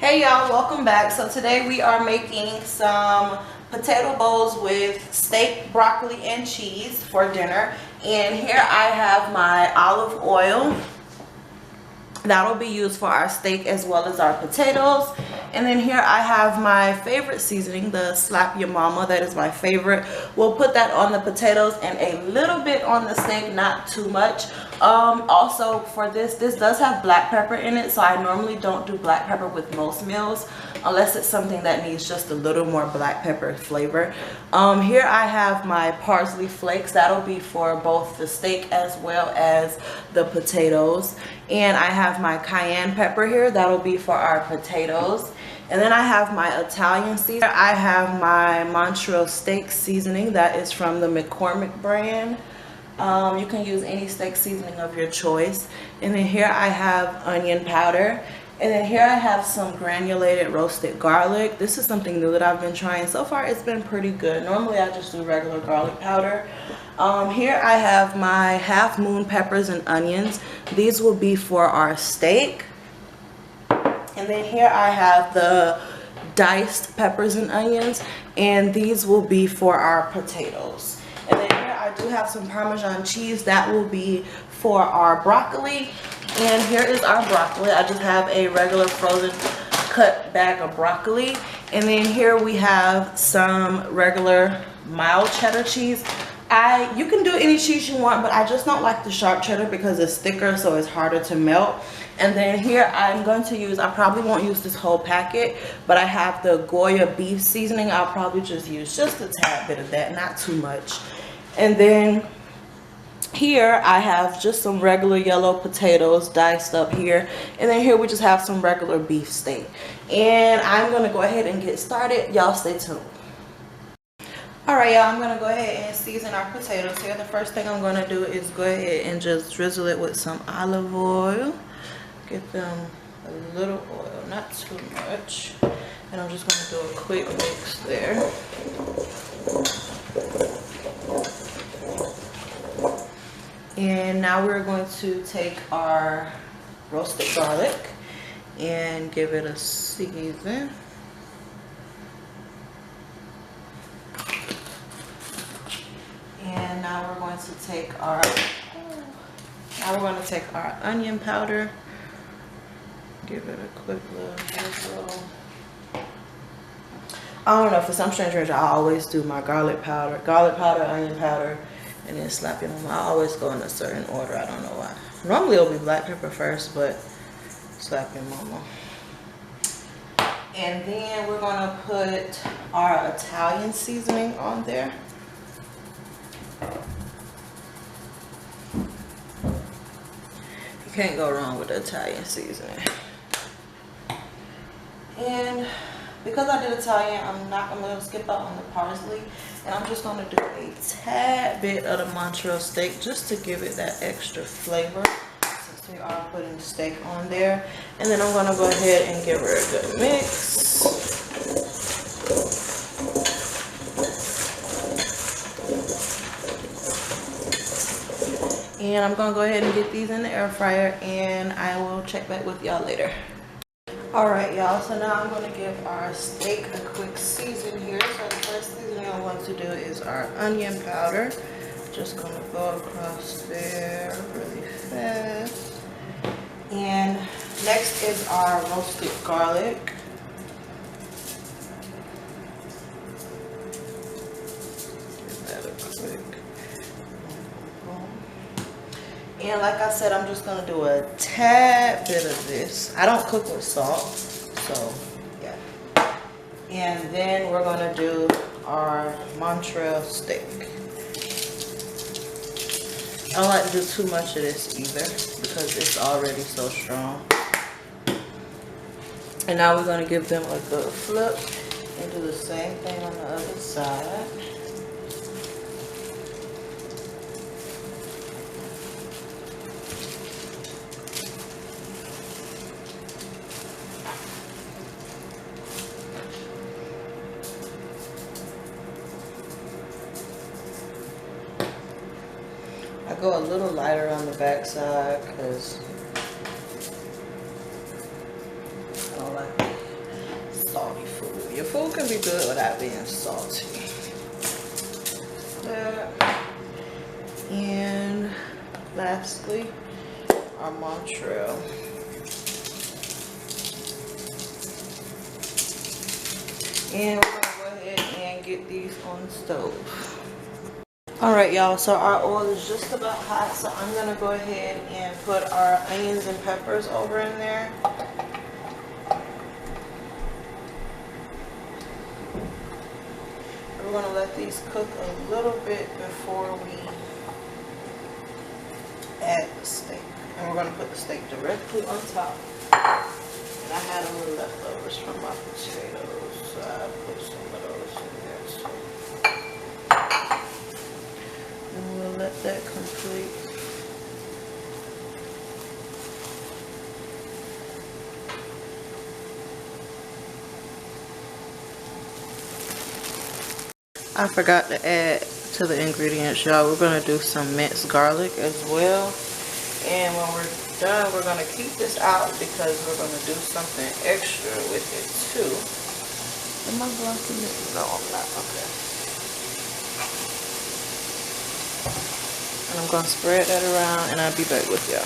Hey y'all, welcome back. So today we are making some potato bowls with steak, broccoli, and cheese for dinner. And here I have my olive oil. That'll be used for our steak as well as our potatoes. And then here I have my favorite seasoning, the Slap Your Mama. That is my favorite. We'll put that on the potatoes and a little bit on the steak, not too much. Also for this does have black pepper in it, so I normally don't do black pepper with most meals unless it's something that needs just a little more black pepper flavor. Here I have my parsley flakes. That'll be for both the steak as well as the potatoes. And I have my cayenne pepper here. That'll be for our potatoes. And then I have my Italian seasoning. I have my Montreal steak seasoning. That is from the McCormick brand. You can use any steak seasoning of your choice. And then here I have onion powder. And then here I have some granulated roasted garlic. This is something new that I've been trying. So far it's been pretty good. Normally I just do regular garlic powder. Here I have my half moon peppers and onions. These will be for our steak. And then here I have the diced peppers and onions, and these will be for our potatoes. And then here I do have some Parmesan cheese. That will be for our broccoli. And here is our broccoli. I just have a regular frozen cut bag of broccoli. And then here we have some regular mild cheddar cheese. You can do any cheese you want, but I just don't like the sharp cheddar because it's thicker, so it's harder to melt. And then here I'm going to use, I probably won't use this whole packet, but I have the Goya beef seasoning. I'll probably just use just a tad bit of that, not too much. And then here I have just some regular yellow potatoes diced up here. And then here we just have some regular beef steak. And I'm going to go ahead and get started. Y'all stay tuned. Alright y'all, I'm going to go ahead and season our potatoes here. The first thing I'm going to do is go ahead and just drizzle it with some olive oil. Get them a little oil, not too much. And I'm just going to do a quick mix there. And now we're going to take our roasted garlic and give it a season. And now we're going to take our onion powder. Give it a quick little drizzle. I don't know, for some strange reason I always do my garlic powder, onion powder, and then Slap Your Mama. I always go in a certain order. I don't know why. Normally it'll be black pepper first, but Slap Your Mama. And then we're gonna put our Italian seasoning on there. You can't go wrong with the Italian seasoning. And because I did Italian, I'm going to skip out on the parsley. And I'm just going to do a tad bit of the Montreal steak just to give it that extra flavor, since we are putting the steak on there. And then I'm going to go ahead and give her a good mix. And I'm going to go ahead and get these in the air fryer, and I will check back with y'all later. Alright y'all, so now I'm going to give our steak a quick season here. So the first seasoning I want to do is our onion powder. Just going to go across there really fast. And next is our roasted garlic. Give that a quick. And like I said, I'm just going to do a tad bit of this. I don't cook with salt, so yeah. And then we're going to do our Montreal steak. I don't like to do too much of this either because it's already so strong. And now we're going to give them a good flip and do the same thing on the other side. I go a little lighter on the back side because I don't like salty food. Your food can be good without being salty. And lastly, our Montreal. And we're gonna go ahead and get these on the stove. Alright y'all, so our oil is just about hot, so I'm gonna go ahead and put our onions and peppers over in there. We're gonna let these cook a little bit before we add the steak. And we're gonna put the steak directly on top. And I had a little leftovers from my potatoes, so I put some of those in there too. And we'll let that complete. I forgot to add to the ingredients, y'all. We're gonna do some minced garlic as well. And when we're done, we're gonna keep this out because we're gonna do something extra with it too. Am I blocking it? No, I'm not. Okay. And I'm gonna spread that around, and I'll be back with y'all.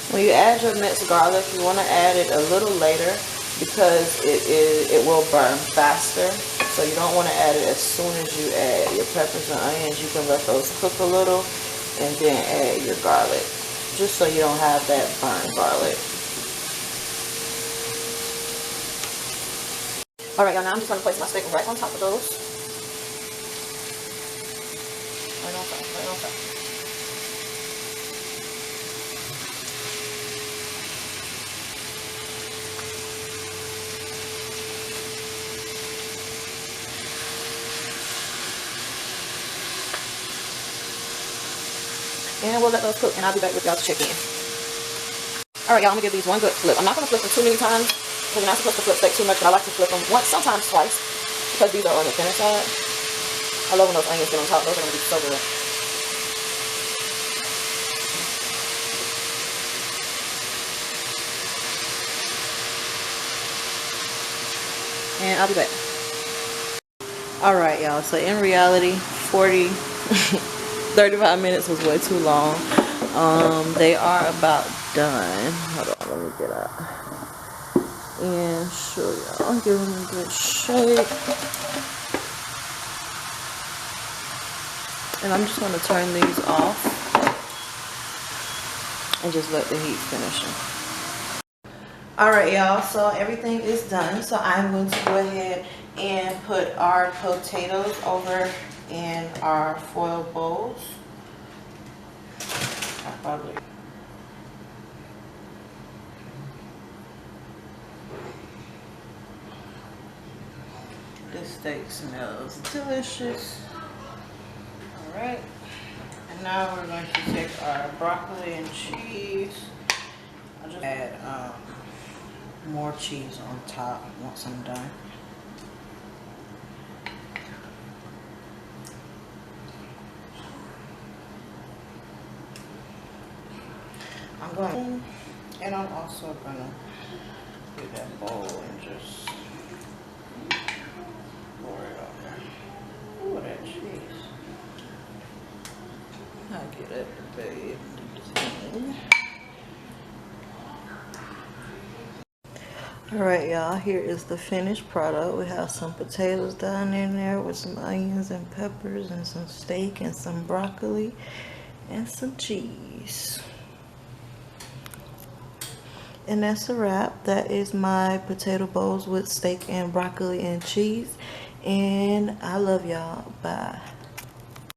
When you add your minced garlic, you want to add it a little later because it will burn faster. So you don't want to add it as soon as you add your peppers and onions. You can let those cook a little and then add your garlic, just so you don't have that burned garlic. Alright y'all, now I'm just going to place my steak right on top of those. Right on top, right on top. And we'll let those cook, and I'll be back with y'all to check in. Alright y'all, I'm going to give these one good flip. I'm not going to flip them too many times because you're not supposed to flip steak too much, but I like to flip them once, sometimes twice, because these are on the thinner side. I love when those onions get on top. Those are going to be so good. And I'll be back. Alright y'all, so in reality, 35 minutes was way too long. They are about done. Hold on, let me get out and show y'all. Give them a good shake. And I'm just going to turn these off and just let the heat finish them. Alright y'all, so everything is done. So I'm going to go ahead and put our potatoes over in our foil bowls. This steak smells delicious. Alright, and now we're going to take our broccoli and cheese. I'll just add more cheese on top once I'm done. And I'm also gonna get that bowl and just pour it on there. Ooh, that cheese. I'll get it, babe. Alright y'all, here is the finished product. We have some potatoes down in there with some onions and peppers and some steak and some broccoli and some cheese. And that's a wrap. That is my potato bowls with steak and broccoli and cheese. And I love y'all. Bye.